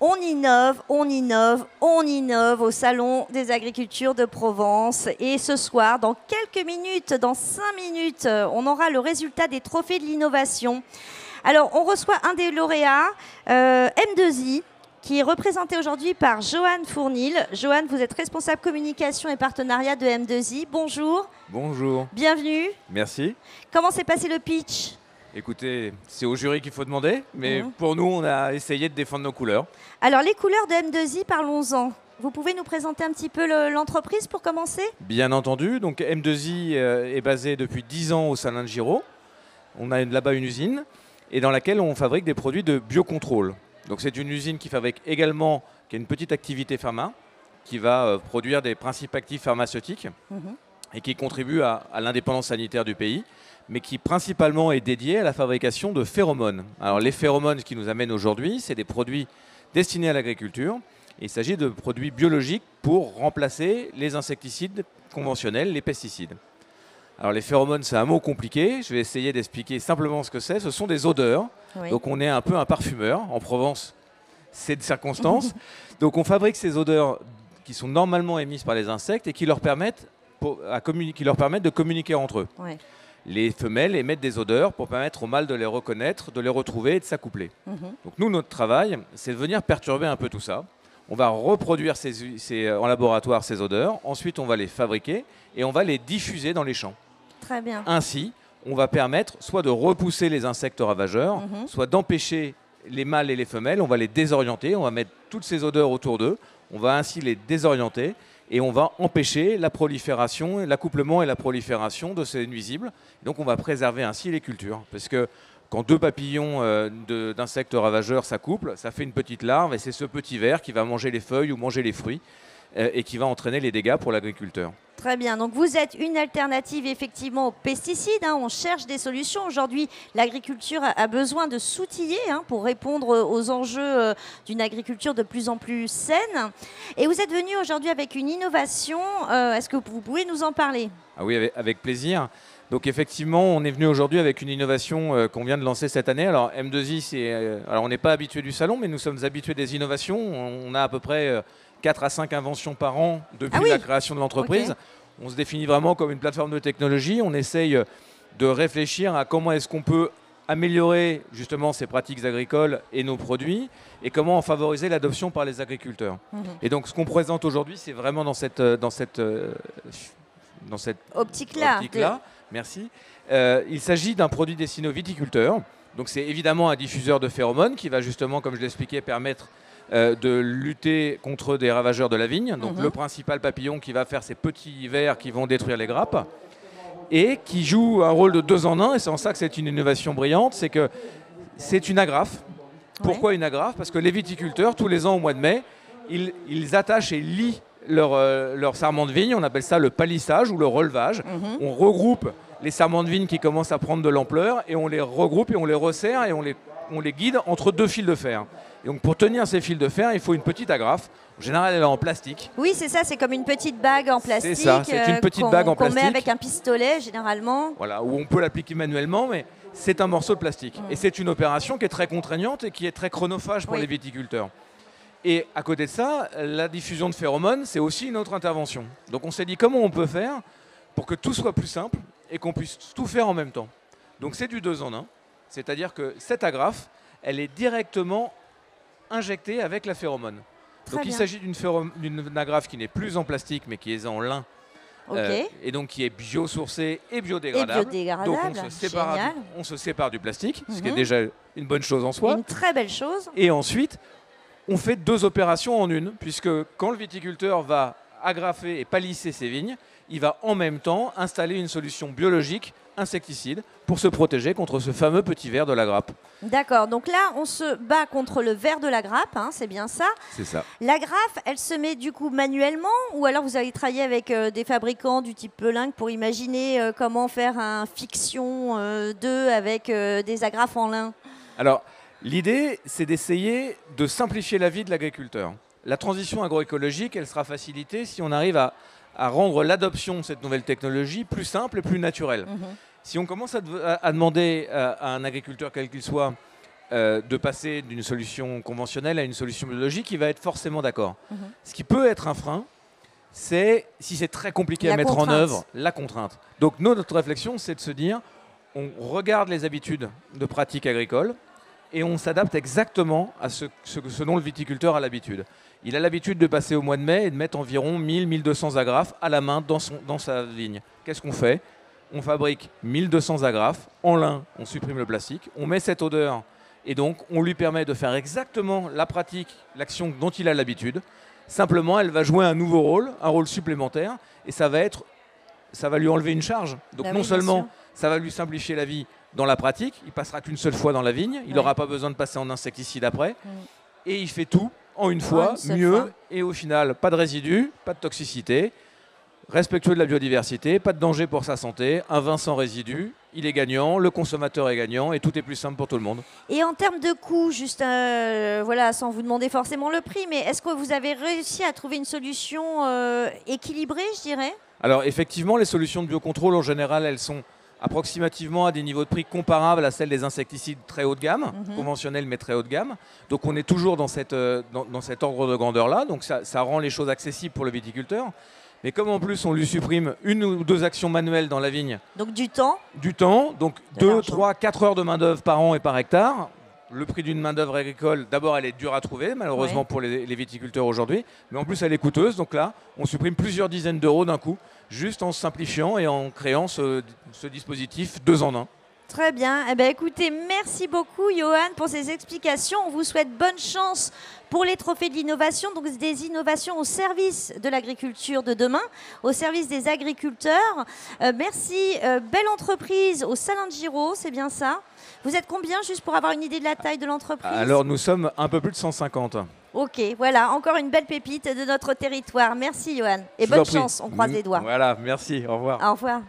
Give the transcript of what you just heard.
On innove, on innove, on innove au Salon des Agricultures de Provence. Et ce soir, dans quelques minutes, dans 5 minutes, on aura le résultat des trophées de l'innovation. Alors, on reçoit un des lauréats, M2I, qui est représenté aujourd'hui par Johan Fournil. Johan, vous êtes responsable communication et partenariat de M2I. Bonjour. Bonjour. Bienvenue. Merci. Comment s'est passé le pitch ? Écoutez, c'est au jury qu'il faut demander, mais pour nous, on a essayé de défendre nos couleurs. Alors, les couleurs de M2I, parlons-en. Vous pouvez nous présenter un petit peu l'entreprise pour commencer ? Bien entendu, donc M2I est basé depuis 10 ans au Salin de Giraud. On a là-bas une usine et dans laquelle on fabrique des produits de biocontrôle. Donc c'est une usine qui fabrique également, qui a une petite activité pharma, qui va produire des principes actifs pharmaceutiques et qui contribue à l'indépendance sanitaire du pays, mais qui principalement est dédiée à la fabrication de phéromones. Alors les phéromones qui nous amènent aujourd'hui, c'est des produits destinés à l'agriculture. Il s'agit de produits biologiques pour remplacer les insecticides conventionnels, les pesticides. Alors les phéromones, c'est un mot compliqué. Je vais essayer d'expliquer simplement ce que c'est. Ce sont des odeurs. Oui. Donc on est un peu un parfumeur. En Provence, c'est de circonstance. Donc on fabrique ces odeurs qui sont normalement émises par les insectes et qui leur permettent, de communiquer entre eux. Oui. Les femelles émettent des odeurs pour permettre aux mâles de les reconnaître, de les retrouver et de s'accoupler. Donc nous, notre travail, c'est de venir perturber un peu tout ça. On va reproduire en laboratoire ces odeurs. Ensuite, on va les fabriquer et on va les diffuser dans les champs. Très bien. Ainsi, on va permettre soit de repousser les insectes ravageurs, soit d'empêcher les mâles et les femelles. On va les désorienter, on va mettre toutes ces odeurs autour d'eux. On va ainsi les désorienter et on va empêcher la prolifération, l'accouplement et la prolifération de ces nuisibles. Donc on va préserver ainsi les cultures. Parce que quand deux papillons d'insectes ravageurs s'accouplent, ça fait une petite larve et c'est ce petit ver qui va manger les feuilles ou manger les fruits et qui va entraîner les dégâts pour l'agriculteur. Très bien. Donc vous êtes une alternative effectivement aux pesticides. On cherche des solutions. Aujourd'hui, l'agriculture a besoin de s'outiller pour répondre aux enjeux d'une agriculture de plus en plus saine. Et vous êtes venu aujourd'hui avec une innovation. Est-ce que vous pouvez nous en parler ? Ah oui, avec plaisir. Donc effectivement, on est venu aujourd'hui avec une innovation qu'on vient de lancer cette année. Alors M2I, alors on n'est pas habitué du salon, mais nous sommes habitués des innovations. On a à peu près 4 à 5 inventions par an depuis la création de l'entreprise. Okay. On se définit vraiment comme une plateforme de technologie. On essaye de réfléchir à comment est-ce qu'on peut améliorer justement ces pratiques agricoles et nos produits et comment en favoriser l'adoption par les agriculteurs. Et donc ce qu'on présente aujourd'hui, c'est vraiment dans cette optique-là. Merci. Il s'agit d'un produit destiné aux viticulteurs. Donc c'est évidemment un diffuseur de phéromones qui va justement, comme je l'expliquais, permettre de lutter contre des ravageurs de la vigne. Donc le principal papillon qui va faire ces petits vers qui vont détruire les grappes et qui joue un rôle de 2 en 1. Et c'est en ça que c'est une innovation brillante, c'est que c'est une agrafe. Pourquoi une agrafe ? Parce que les viticulteurs, tous les ans au mois de mai, ils attachent et lient leur sarment de vigne. On appelle ça le palissage ou le relevage. On regroupe les sarments de vigne qui commencent à prendre de l'ampleur et on les regroupe et on les resserre et on les guide entre 2 fils de fer. Et donc pour tenir ces fils de fer, il faut une petite agrafe. En général, elle est en plastique. Oui, c'est ça, c'est comme une petite bague en plastique. C'est ça, c'est une petite bague en plastique. Qu'on met avec un pistolet, généralement. Voilà, où on peut l'appliquer manuellement, mais c'est un morceau de plastique. Et c'est une opération qui est très contraignante et qui est très chronophage pour les viticulteurs. Et à côté de ça, la diffusion de phéromones, c'est aussi une autre intervention. Donc on s'est dit comment on peut faire pour que tout soit plus simple et qu'on puisse tout faire en même temps. Donc c'est du 2 en 1, c'est-à-dire que cette agrafe, elle est directement injectée avec la phéromone. Donc il s'agit d'une agrafe qui n'est plus en plastique mais qui est en lin. Et donc qui est biosourcée et biodégradable. Donc on se sépare du plastique, ce qui est déjà une bonne chose en soi. Une très belle chose. Et ensuite, on fait 2 opérations en une, puisque quand le viticulteur va agrafer et palisser ses vignes, il va en même temps installer une solution biologique, insecticide, pour se protéger contre ce fameux petit ver de la grappe. D'accord, donc là, on se bat contre le ver de la grappe, c'est bien ça. C'est ça. La grappe, elle se met du coup manuellement, ou alors vous avez travaillé avec des fabricants du type Pelin pour imaginer comment faire un fiction d'œufs avec des agrafes en lin. Alors, l'idée, c'est d'essayer de simplifier la vie de l'agriculteur. La transition agroécologique, elle sera facilitée si on arrive à rendre l'adoption de cette nouvelle technologie plus simple et plus naturelle. Si on commence à demander à un agriculteur quel qu'il soit de passer d'une solution conventionnelle à une solution biologique, il va être forcément d'accord. Ce qui peut être un frein, c'est si c'est très compliqué à mettre en œuvre, la contrainte. Donc notre réflexion, c'est de se dire, on regarde les habitudes de pratique agricole et on s'adapte exactement à ce dont le viticulteur a l'habitude. Il a l'habitude de passer au mois de mai et de mettre environ 1000-1200 agrafes à la main dans sa vigne. Qu'est-ce qu'on fait? On fabrique 1200 agrafes, en lin, on supprime le plastique, on met cette odeur et donc on lui permet de faire exactement la pratique, l'action dont il a l'habitude. Simplement, elle va jouer un nouveau rôle, un rôle supplémentaire, et ça va lui enlever une charge. Donc non seulement ça va lui simplifier la vie dans la pratique, il passera qu'une seule fois dans la vigne, il n'aura pas besoin de passer en insecticide après, et il fait tout en une fois, mieux, et au final, pas de résidus, pas de toxicité, respectueux de la biodiversité, pas de danger pour sa santé, un vin sans résidus, il est gagnant, le consommateur est gagnant, et tout est plus simple pour tout le monde. Et en termes de coût, juste voilà, sans vous demander forcément le prix, mais est-ce que vous avez réussi à trouver une solution équilibrée, je dirais? Alors effectivement, les solutions de biocontrôle, en général, elles sont approximativement à des niveaux de prix comparables à celles des insecticides très haut de gamme, conventionnels mais très haut de gamme. Donc on est toujours dans cet ordre de grandeur-là, donc ça rend les choses accessibles pour le viticulteur. Mais comme en plus on lui supprime 1 ou 2 actions manuelles dans la vigne. Donc du temps. Du temps, donc 2, 3, 4 heures de main-d'œuvre par an et par hectare. Le prix d'une main-d'œuvre agricole, d'abord elle est dure à trouver, malheureusement pour les viticulteurs aujourd'hui. Mais en plus elle est coûteuse, donc là on supprime plusieurs dizaines d'euros d'un coup, juste en simplifiant et en créant ce dispositif 2 en 1. Très bien. Eh bien, écoutez, merci beaucoup, Johan, pour ces explications. On vous souhaite bonne chance pour les trophées de l'innovation, donc des innovations au service de l'agriculture de demain, au service des agriculteurs. Merci. Belle entreprise au Salin de Giraud, c'est bien ça? Vous êtes combien, juste pour avoir une idée de la taille de l'entreprise? Alors, nous sommes un peu plus de 150. Ok, voilà, encore une belle pépite de notre territoire. Merci, Johan. Et bonne chance, on croise les doigts. Voilà, merci. Au revoir. Au revoir.